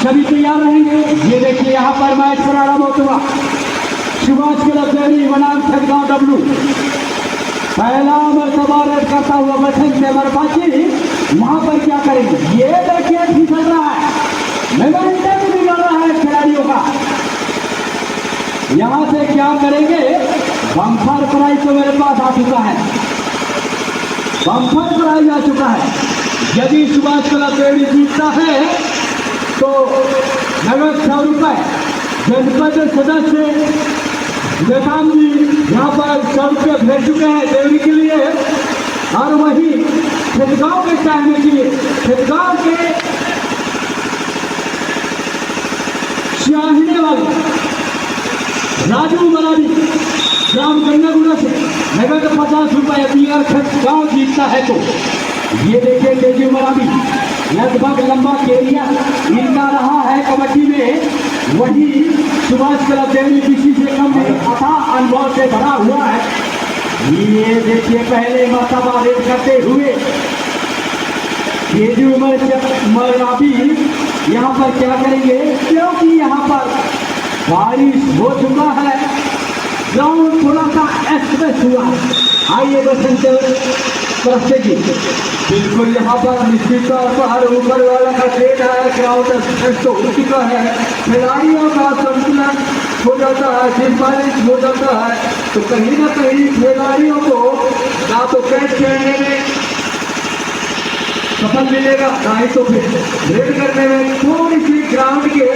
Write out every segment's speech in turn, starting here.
सभी तैयार रहेंगे। ये देखिए यहाँ पर मैच प्रारंभ हो चुका। सुभाष क्लब देवरी बनाम खड़गांव डब्लू। पहला मरतबा रेड करता हुआ बसंत मरपाची वहां पर क्या करेंगे? ये देखिए फिसल रहा है, मोमेंटम बिगड़ रहा है खिलाड़ियों का। यहां से क्या करेंगे? बम्पर प्राइज तो मेरे पास आ चुका है, बम्पर प्राइज आ चुका है। यदि सुभाष क्लब देवरी जीतता है तो नगद 100 रुपए। जनपद सदस्य विवेकानंद जी यहाँ पर 100 रुपये भेज चुके हैं देवरी के लिए। और वही खिदगांव के चाहने के लिए, खिदगांव के चाहने वाले राजू मराठी ग्राम गंगागुड़ा से नगद 50 रुपए। यदि खिदगांव जीतता है तो ये देखिए तेजू मराठी लगभग लंबा एरिया इनका रहा है कबड्डी में। वही सुभाष क्लब देवरी किसी से कम नहीं, अथाह अनुभव से भरा हुआ है। ये देखिए पहले मरतबा रेड करते हुए तेजू मराठी यहाँ पर क्या करेंगे? क्योंकि यहाँ पर बारिश हो चुका है, ग्राउंड थोड़ा सा एक्सप्रेस हुआ। आइए बसंत जी बिल्कुल यहाँ पर निश्चित तौर पर ऊपर वाला का ट्रेन है, ग्राउंड तो हो चुका है। खिलाड़ियों का संतुलन हो जाता है, डिस्बैलेंस हो जाता है, तो कहीं ना कहीं खिलाड़ियों को ना तो कैच खेलने में सफल मिलेगा, ना ही तो फिर रेड करने में थोड़ी सी ग्राउंड के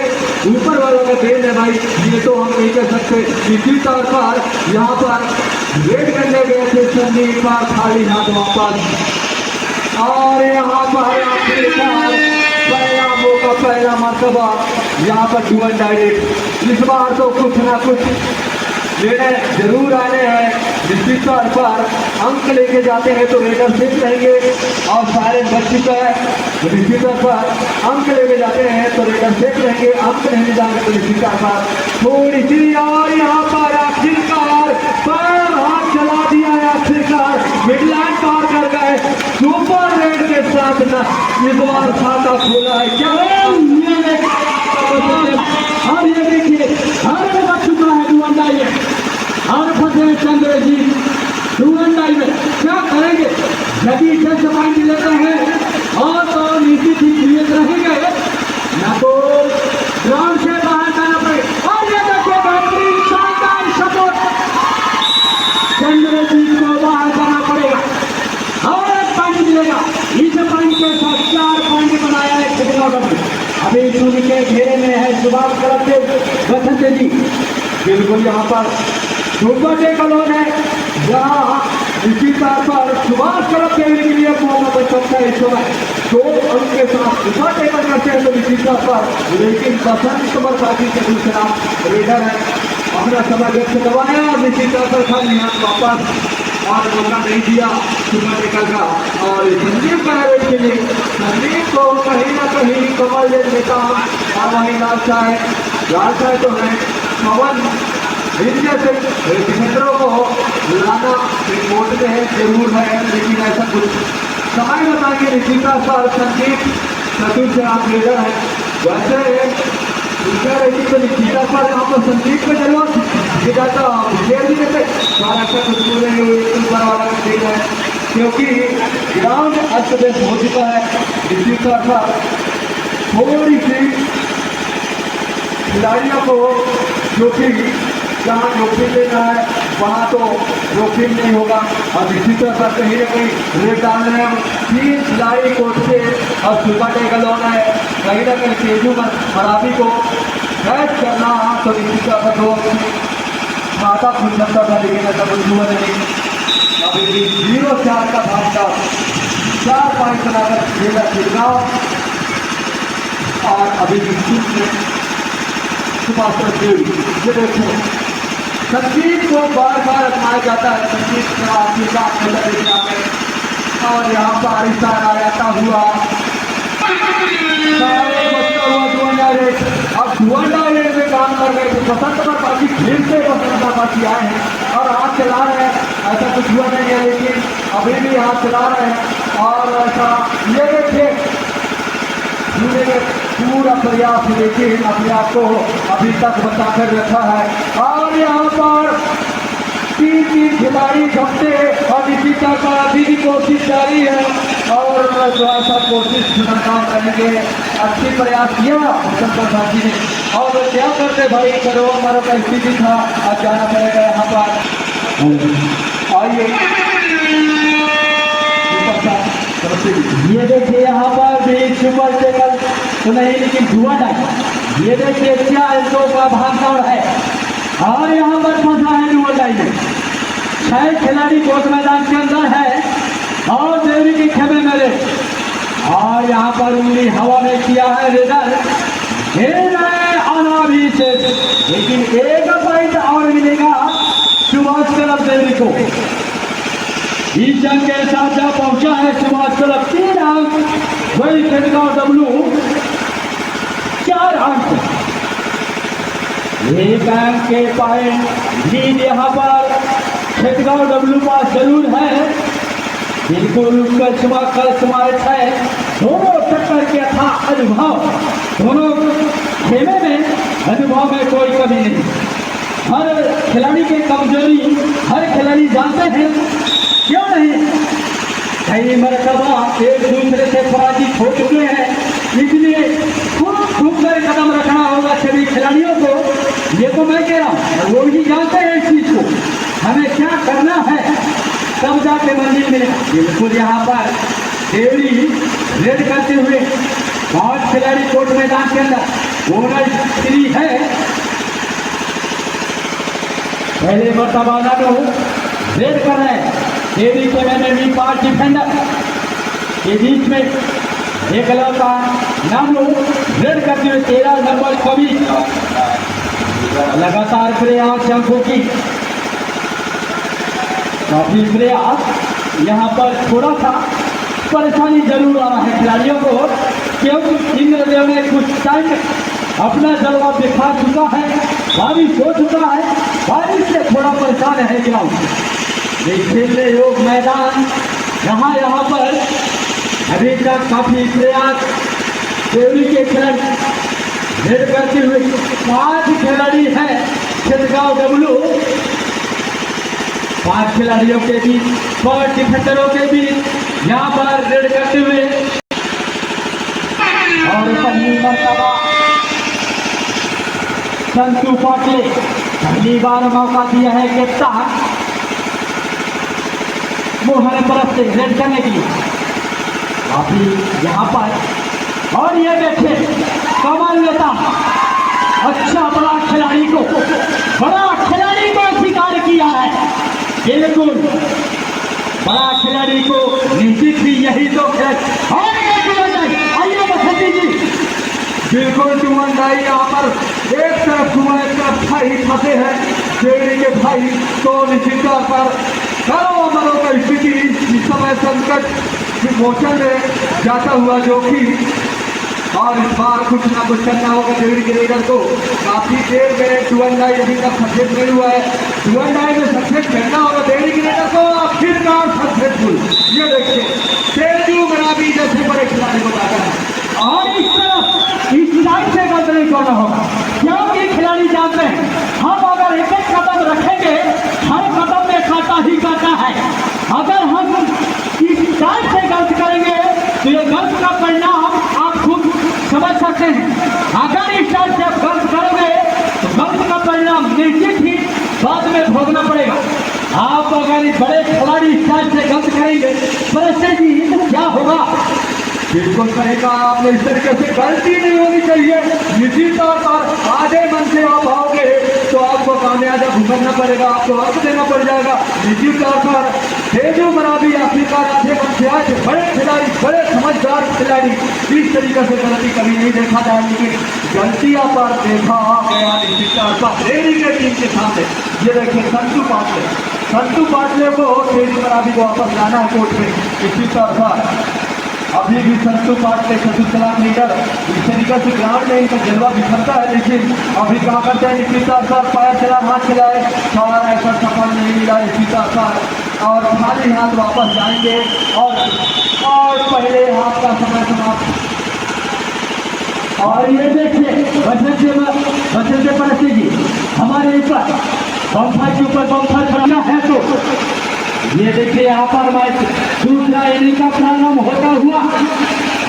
ऊपर वालों का खेल है भाई। ये तो हम नहीं कह सकते। इसी तौर पर यहाँ पर रेड करने गए थे संदीप पर खाली हाथ वापस। और यहाँ पर आखिरकार पहला मौका, पहला मरतबा यहाँ पर डुअल डायरेक्ट। इस बार तो कुछ ना कुछ लेने जरूर आने हैं। निश्चित तौर पर अंक लेके जाते हैं तो रेडर सेफ रहेंगे और सारे बच चुका है। तो निश्चित तौर पर अंक लेके जाते हैं तो रेडर सेफ रहेंगे, अंक नहीं जाएंगे तो निश्चित तौर पर थोड़ी सी। और यहाँ पर आखिरकार पैर हाथ चला दिया है, आखिरकार मिडलैंड पार कर गए सुपर रेड के साथ ना इस बार खाता खोला है क्या? और ये देखिए हर बच चुका है डुअंडाई में, और फतेह चंद्र जी डुअंडाई में क्या करेंगे? यदि 10 पॉइंट लेते हैं और तो निश्चित ही जीवित रहेंगे, ना तो ग्राउंड से बाहर जाना पड़ेगा। और ये देखिए बेहतरीन शानदार सपोर्ट, चंद्र जी को बाहर जाना पड़ेगा और 1 पॉइंट मिलेगा। इस पॉइंट के साथ 4 पॉइंट बनाया है खिदगांव डब्लू। अभी सूर्य के घेरे में है सुभाष क्लब से बसंत जी। बिल्कुल यहाँ पर सुपर टेकलोन है, जहाँ इसी तौर पर सुभाष क्लब देवरी के लिए मौका बन सकता है। इस समय 2 अंक के साथ सुपर टेकल करते हैं तो इसी तौर पर, लेकिन बसंत मरपाची के दूसरा रेडर है, अपना समय व्यक्त करवाया और निश्चित तौर पर खाली हाथ वापस और मौका नहीं दिया सुपर टेकल का। और संदीप का के लिए संदीप को कहीं ना कहीं कमल देता और वही लालसाई तो है पवन जैसे डिफेंडरों को लाना रिपोर्ट में है, जरूर है, लेकिन ऐसा कुछ समय बताएंगे। निश्चित तौर संदीप चतुर से आप लीडर है, वैसे तो निश्चित पर यहाँ पर संदीप को जरूर जाता शेयर भी देते और ऐसा कुछ बोलेंगे ऊपर वाला खेल है, क्योंकि ग्राउंड अस्त व्यस्त हो चुका है। निश्चित तौर पर थोड़ी सी खिलाड़ियों को जो कि जहाँ जोखिम लेना है वहाँ तो जोखिम नहीं होगा। और निश्चित तौर पर कहीं ना कहीं रेड डालना है 3 खिलाड़ी कोर्ट से और सुपर टेकल होना है, कहीं ना कहीं तेजू मराठी को कैच करना तो निश्चित तौर पर 2 खाता खुल सकता था, लेकिन ऐसा कुछ हुआ नहीं। अभी भी 0-4 का भागता 4 पॉइंट बनाकर खेला खिदगांव। और अभी भी सुभाष क्लब देवरी। ये देखो संदीप को बार बार अपनाया जाता है, संदीप का आखिरकार और यहाँ पर आरिस्तान आ जाता हुआ अब धुआंडा रेड में काम कर रहे थे। बसंत मरपाची फिर से बसंत मरपाची आए हैं और हाथ चला रहे हैं, ऐसा कुछ हुआ नहीं है, लेकिन अभी भी हाथ चला रहे हैं। और ऐसा ये देखिए पूरा प्रयास लेकिन अपने आप को अभी तक बचा कर रखा है। और यहाँ पर तीन खिलाड़ी झपटे और इसी का अभी भी कोशिश जारी है और थोड़ा सा कोशिश नाकाम करेंगे। अच्छी प्रयास किया शंकर साथी ने और क्या करते भाई, करो हमारा का स्थिति था, अब जाना पड़ेगा यहाँ पर। आइए ये देखिए यहाँ पर भी सुपर टेबल तो नहीं लेकिन धुआं डाल, ये देखिए क्या इनको का भागदौड़ है और यहाँ पर फंसा है धुआं डाल में 6 खिलाड़ी कोर्ट मैदान के अंदर है और देवी के खेमे मेरे और यहाँ पर उंगली हवा में किया है रेडर खेल रहे अनाभी से, लेकिन एक पॉइंट और मिलेगा सुभाष क्लब देवी को। इस जंग के साथ जब पहुंचा है सुभाष क्लब 3 अंक, वही खेलगांव डब्लू 4 अंक, 1 अंक के पॉइंट लीड यहाँ पर खेलगांव डब्लू पास जरूर है, बिल्कुल समाहित है। दोनों टक्कर के था अनुभव, दोनों खेमे में अनुभव में कोई कमी नहीं। हर खिलाड़ी की कमजोरी हर खिलाड़ी जानते हैं, क्यों नहीं, कई मरतबा एक दूसरे से पराजित हो चुके हैं, इसलिए खूब कर कदम रखना होगा सभी खिलाड़ियों को। ये तो मैं कह रहा हूँ, वो भी जानते हैं इस चीज को, हमें क्या करना है तब जाके मंजिल मिलेगा। बिल्कुल यहाँ पर देवरी रेड करते हुए 5 खिलाड़ी कोर्ट मैदान के अंदर ओनर श्री है, पहले मरतबा नानो रेड कर रहे हैं। देवी के मैंने भी 5 डिफेंडर के बीच में एक लड़का नानो रेड करते हुए 13 नंबर कवि लगातार प्रयास शंखों की काफी प्रयास, यहाँ पर थोड़ा सा परेशानी जरूर आ रहा है खिलाड़ियों को, क्योंकि इंद्रदेव ने कुछ टाइम अपना जलवा दिखा चुका है, बारिश हो चुका है, बारिश से थोड़ा परेशान है ग्राउंड। खेलने योग मैदान यहाँ पर अभी तक काफी प्रयास देवरी के खिलाड़ी रेड करते हुए 5 खिलाड़ी हैं खेलगांव डब्लू, 5 खिलाड़ियों के बीच 5 डिफेंडरों के बीच यहाँ पर रेड करते हुए और पहली मरतबा संतू पाटिल पहली बार मौका दिया है कप्तान मोहन परत से रेड करने के लिए काफी यहाँ पर। और ये देखिए कमाल लेता अच्छा बड़ा खिलाड़ी को स्वीकार किया है, बिल्कुल बड़ा खिलाड़ी को निश्चित ही यही तो आइए बसंती जी, बिल्कुल टुमनदाई यहाँ पर एक तरफ टुमन एक तरफ भाई फंसे हैं देवी के भाई, तो निश्चित तौर पर करो अमरों का स्थिति इस समय संकट मोचन में जाता हुआ जो कि और इस बार कुछ ना कुछ करना होगा देवी के लीडर को। काफी देर में टुवनदाई अभी तक सक्सेस नहीं हुआ है, टुवनदाई में सक्सेस करना होगा देवी के लीडर को, आखिरकार सक्सेसफुल। ये देखिए तेजू मराबी जैसे बड़े खिलाड़ी को लाता है और इस तरफ इस लाइन से गलत नहीं करना होगा, क्योंकि खिलाड़ी जानते हैं हम अगर एक एक कदम रखेंगे हर कदम में काटा ही काटा है, अगर हम इस लाइन से गलत करेंगे तो ये गलत का परिणाम आप खुद समझ सकते हैं। अगर इस टाइप से आप गलत करोगे तो गलत का परिणाम निश्चित ही बाद में भोगना पड़ेगा। आप अगर बड़े खिलाड़ी इस टाइप से गलत करेंगे परिस्थिति तो क्या होगा, बिल्कुल कहेगा आपने इस तरीके से गलती नहीं होनी चाहिए। निश्चित तौर पर आधे मन से आप आओगे तो आपको कामयाबी भुगतना पड़ेगा, आपको वक्त देना पड़ जाएगा। निश्चित तौर पर तेजू मराबी आखिरकार आधे मन से आज बड़े खिलाड़ी बड़े समझदार खिलाड़ी इस तरीके से गलती कभी नहीं देखा जाए, लेकिन गलतियां पर देखा गया निश्चित तौर पर देवी के टीम के सामने। ये देखिए संतू पाटले को तेजू मराबी को वापस लाना है कोर्ट में। निश्चित तौर पर अभी भी संतू पाटले चतुर्थ मीटर इस तरीके से ग्राउंड में इनका जलवा बिखरता है, लेकिन अभी कहा करते हैं निश्चित सर पैर चला हाथ चलाए और ऐसा सफल नहीं मिला निश्चित सर और खाली हाथ वापस जाएंगे और पहले हाथ का समय समाप्त। और ये देखिए बसंत परस्ती जी हमारे ऊपर बम्फर के ऊपर बम्फर खड़ा है। तो ये देखिए यहाँ पर मैच दूसरा इनिंग का प्रारंभ होता हुआ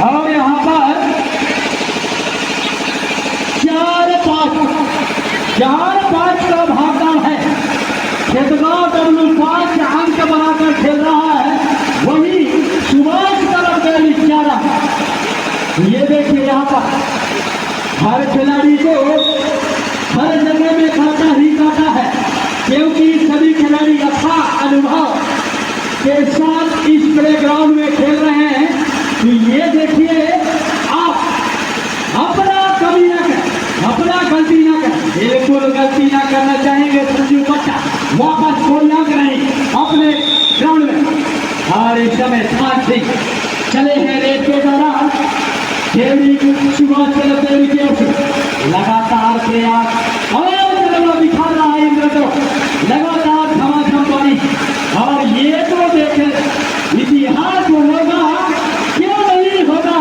और यहाँ पर 4-5 का भागदार है। खेतगांव W5 अंक बनाकर खेल रहा है, वही सुभाष तरफ गैली 11। ये देखिए यहाँ पर हर खिलाड़ी को हर जगह में काटा ही काटा है, क्योंकि सभी खिलाड़ी अच्छा अनुभव के साथ इस प्ले ग्राउंड में खेल रहे हैं। तो ये देखिए आप अपना कभी ना करें, अपना गलती ना करें, बिल्कुल गलती ना करना चाहेंगे संजू बच्चा वापस खोलना नहीं अपने ग्राउंड में। और इस समय साथ ही चले हैं रेत के दौरान देवी सुभाष चंद्र देवी की ओर से लगातार प्रयास और दिखा रहा है इंद्र तो लगातार धमाधम पानी। और ये तो देखें इतिहास होगा क्यों नहीं होगा,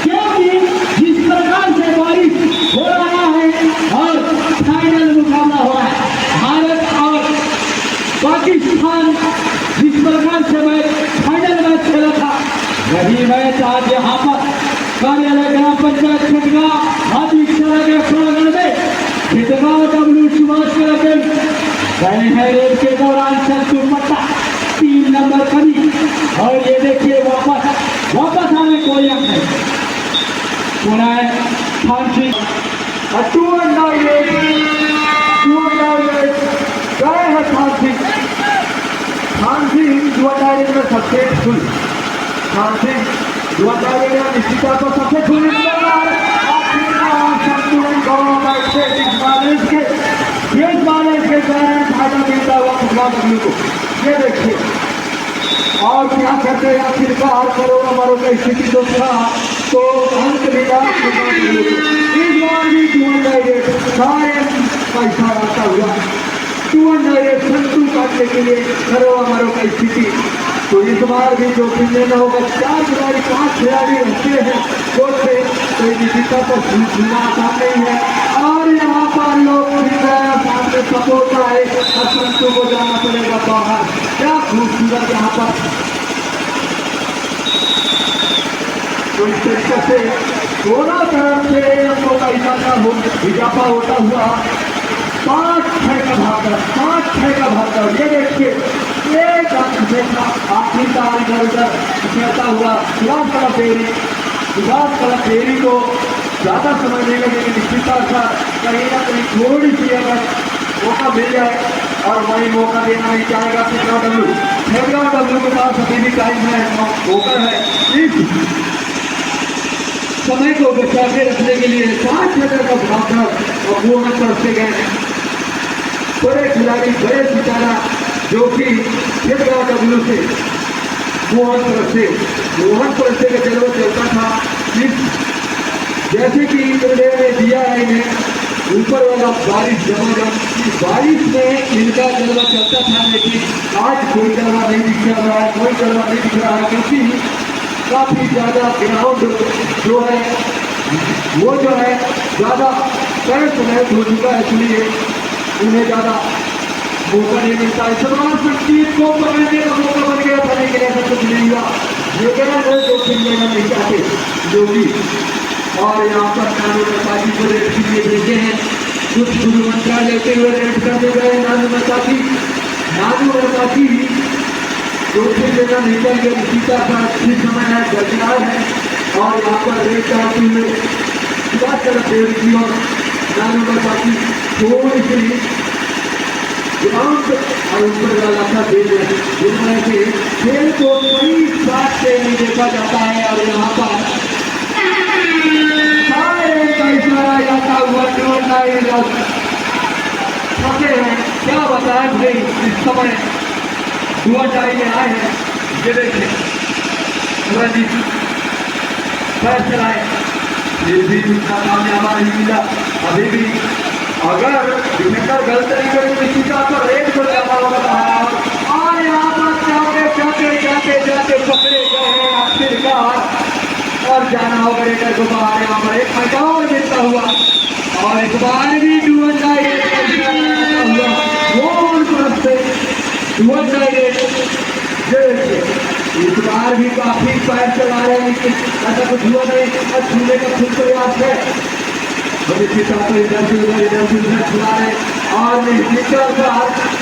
क्योंकि जिस प्रकार से बारिश हो रहा है और फाइनल मुकाबला हो रहा है भारत और पाकिस्तान, जिस प्रकार से मैच फाइनल मैच खेला था वही मैच आज यहाँ पर कार्यालय ग्राम पंचायत खिटगांव आदि के प्रांगण में खिटगांव W सुभाष गए हैं रेल के दौरान संतु पट्टा 3 नंबर करी। और ये देखिए वापस आने कोई अंक नहीं, पुनः फांसी 2 गए हैं फांसी में सबसे फुल फांसी निश्चित तौर पर सबसे खुली के कारण फायदा मिलता हुआ W को। ये देखिए और क्या करते हैं आखिरकार करो हमारों का स्थिति तो था तो अंत मिला इस बार भी 200 सारे पैसा आता हुआ 200 संतु काटने के लिए करो हमारों का स्थिति। तो इस बार भी जो लेना होगा 4 खिलाड़ी 5 खिलाड़ी रहते हैं कोर्ट पे, कोई निश्चितता पर सुनना आसान नहीं है। और यहाँ पर लोग सामने सपोर्ट आए संतु को जाना पड़ेगा बाहर। क्या खूबसूरत यहाँ पर तो इस तरीके से दोनों तरफ से हमको का इजाफा होता हुआ 5-6 का भागकर ये देखिए एक आखिरकार इधर उधर खेलता हुआ सुभाष कला फेरी को ज़्यादा समय नहीं लगेगा। निश्चित तौर पर कहीं ना कहीं थोड़ी सी अगर मौका मिल जाए और वही मौका देना नहीं चाहेगा खिटगांव W के पास अभी भी टाइम है, मौका है इस समय को बचा के रखने के लिए 5 मीटर का भागकर और वो तरफ से गए बड़े खिलाड़ी बड़े सितारा जो कि खिटगांव W से मोहन परस्ते का जलवा चलता था। जैसे कि इंद्रदेव ने दिया है इन्हें ऊपर वाला बारिश बारिश में इनका जलवा चलता था, लेकिन आज कोई जलवा नहीं दिख रहा है, कोई जलवा नहीं दिख रहा है, क्योंकि काफी ज्यादा ग्राउंड जो है वो जो है ज्यादा समय हो चुका है, इसलिए उन्हें ज्यादा मौका नहीं मिलता है। सलमान संगीत को पकड़ने का मौका बन गया था, लेकिन ऐसा कुछ नहीं हुआ। ये कहना है जोखिम लेना नहीं चाहते जोगी। और यहाँ पर नानू मसाजी को रेट के लिए भेजे हैं, कुछ गुरु मंत्रा लेते हुए रेट करने गए नानू मसाजी जोखिम लेना नहीं चाहिए। सीता का ठीक समय है, दरकिनार है और यहाँ पर रेट करते हुए बात कर देवी की और नानू मसाजी थोड़ी सी ग्राउंड और ऊपर वाला था खेल जिसमें से खेल को कई बात से नहीं देखा जाता है। और यहाँ पर सारे का इशारा जाता हुआ फंसे हैं। क्या बताएं भाई, इस समय दुआ टाई में आए हैं। ये देखिए फैसला है, फिर भी उसका कामयाबा नहीं मिला। अभी भी अगर डिफेंडर गलत नहीं करे तो निश्चित तौर पर रेड को जाना होगा। और यहाँ पर जाते पकड़े गए हैं आखिरकार और जाना होगा रेडर को बाहर। यहाँ पर एक पॉइंट और मिलता हुआ और इस बार भी डुअल डायरेक्ट हुआ वो तरफ से डुअल डायरेक्ट। इस बार भी काफी पैर चला रहे हैं लेकिन ऐसा कुछ हुआ नहीं और छूने का खुद प्रयास है। इधर से उधर खिला रहे और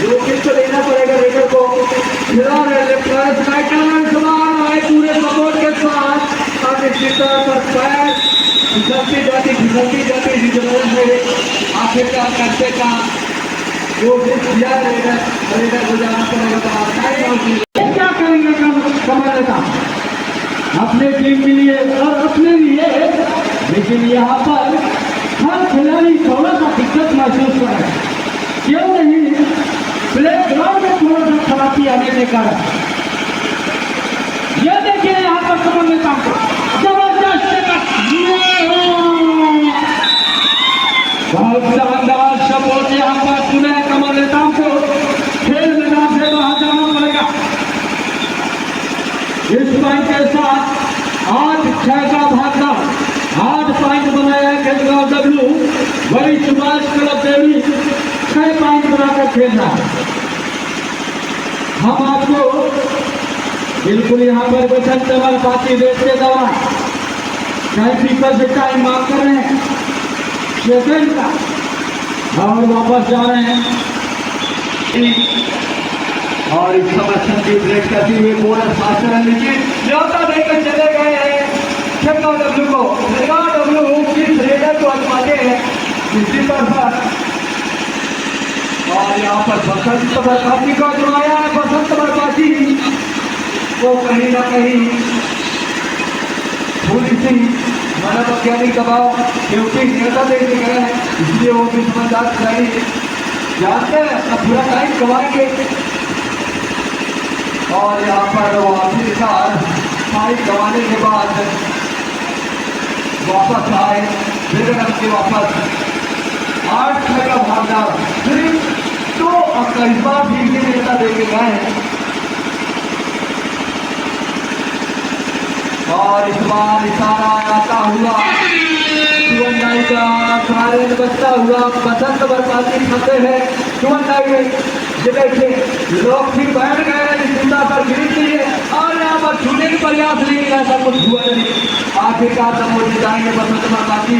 जोखिम तो लेना पड़ेगा रेडर को। खिला रहे पूरे सपोर्ट के साथ और निश्चित तौर पर पैर फिसलती जाती आखिरकार करते का कोशिश किया रेडर को जाना पड़ेगा। क्या करेंगे कमर नेता अपने टीम के लिए और अपने लिए, लेकिन यहाँ पर हर खिलाड़ी थोड़ा सा दिक्कत महसूस कर रहे हैं। क्यों नहीं? प्ले ग्राउंड में थोड़ा सा खराबी आने के कारण। ये देखिए यहाँ पर कमर नेता जबरदस्त बहुत शानदार सपोर्ट यहाँ पर सुने कमर नेता को खेल मैदान से बाहर जाना पड़ेगा। इस पॉइंट के साथ 8-6 का भागना 8 पॉइंट बनाया खेलगांव डब्लू वही सुभाष क्लब देवी 6 पॉइंट बनाकर खेल रहा है। हम आपको बिल्कुल यहाँ पर बचत डबल पाती देखते दौरान टाइम कीपर से टाइम मांग कर रहे हैं सेकंड का और वापस जा रहे हैं और इस समय संदीप ब्रेक करते हुए बोनस मास्टर है लेकिन न्योता देकर चले गए हैं खेलगांव डब्लू को। खेलगांव डब्लू किस रेडर को आजमाते हैं इसी पर और यहाँ पर बसंत बरसाती को आजमाया है। बसंत बरसाती को कहीं ना कहीं थोड़ी सी मनोवैज्ञानिक दबाव क्योंकि न्योता देकर गए हैं इसलिए वो भी समझदार खिलाड़ी जानते हैं अपना पूरा टाइम गवाएंगे और यहाँ पर वो आखिरकार फाइट गंवाने के बाद वापस आए फिर के वापस 8-6 का भागना सिर्फ 2 अंक इस बार भी नेता देके गए और इस बार इशारा आता हुआ सुवंडाई का सायरन बजता हुआ बसंत बरसाती फंसे हैं सुवंडाई में। ये देखिए लोग फिर बैठ गए जिंदा पर गिरी चाहिए और यहाँ पर छूने के प्रयास लेकिन ऐसा कुछ हुआ नहीं। आखिरकार तब वो जाएंगे बसंत बरसाती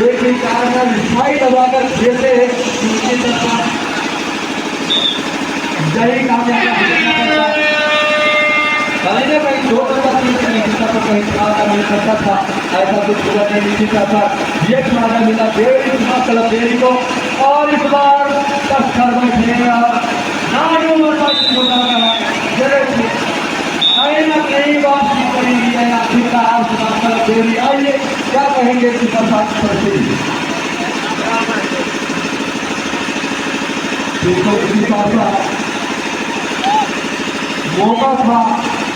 एक ही कारण साइड दबाकर खेलते हैं जय कामयाब कहीं ना कहीं 2 नंबर 3 नहीं तो कहीं खड़ा मिल सकता था ऐसा कुछ हुआ नहीं निश्चित था। ये खिलाड़ा मिला देरी क्लब देरी को और इस बार 10 घर बैठे कहीं ना कहीं बात करेंगी है आखिरकार क्लब देरी। आइए क्या कहेंगे इस मौका था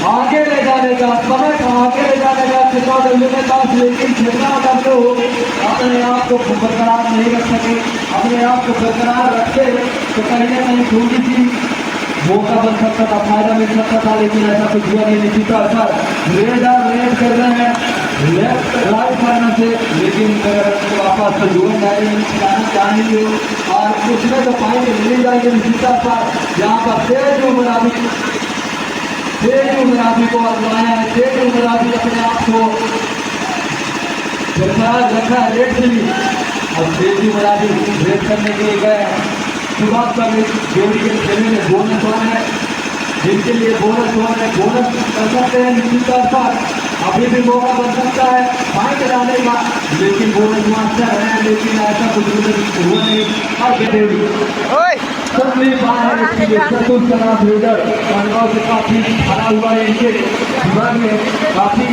आगे ले जाने का समय था आगे ले जाने का खेलगांव डब्लू के पास लेकिन खेलगांव डब्लू अपने आप को बरकरार नहीं रख सके। अपने आप को बरकरार रखते तो कहीं ना कहीं थोड़ी सी मौका बन सकता था फायदा मिल सकता था लेकिन ऐसा कुछ हुआ नहीं। निश्चित तौर पर रेड कर रहे हैं लेफ्ट राइट करने से लेकिन वापस तो जुड़न जाना चाहेंगे और उसमें तो पॉइंट मिल जाएंगे। निश्चित तौर पर यहाँ पर तेज उमराबी को आजमाया है। तेज उमराबी अपने आप को बरकरार रखा है रेड से भी और तेज उमराबी रेड करने के लिए गए शुरुआत कर जोड़ी के खेलने में बोनस वन है जिनके लिए बोनस वन है बोनस कर सकते हैं। निश्चित तौर पर अभी भी मौका बन सकता है पॉइंट डालने का लेकिन बोनस मास्टर है लेकिन ऐसा कुछ हुआ नहीं। और चतुर्थ रेडर से काफी भरा हुआ है इनके विभाग में काफी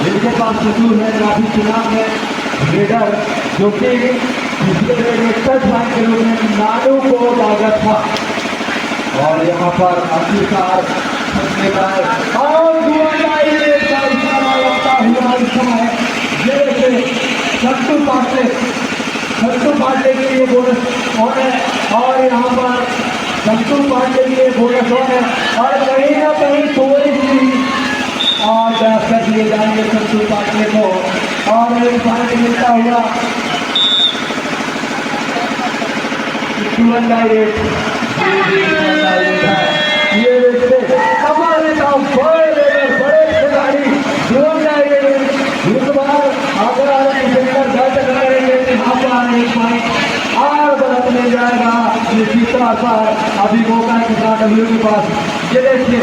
इनके पास चतुर है काफी चुनाव है रेडर जो कि के रूप में नानू को लागत था और यहाँ पर आखिरकार और समय सत्तू पांडे के लिए बोनस ऑन है और यहाँ पर सत्तू पांडे के लिए बोनस ऑन है और कहीं ना कहीं थोड़ी सी और लिए जाएंगे संतु पाटले को और एक पॉइंट मिलता हुआ 2-8 ये देखते हमारे गाँव बड़े खिलाड़ी 2-8 इस बार आगरा करेंगे यहाँ पर एक पॉइंट और बदलने जाएगा ये जीता अभी मौका के साथ डब्ल्यू के पास ये देखिए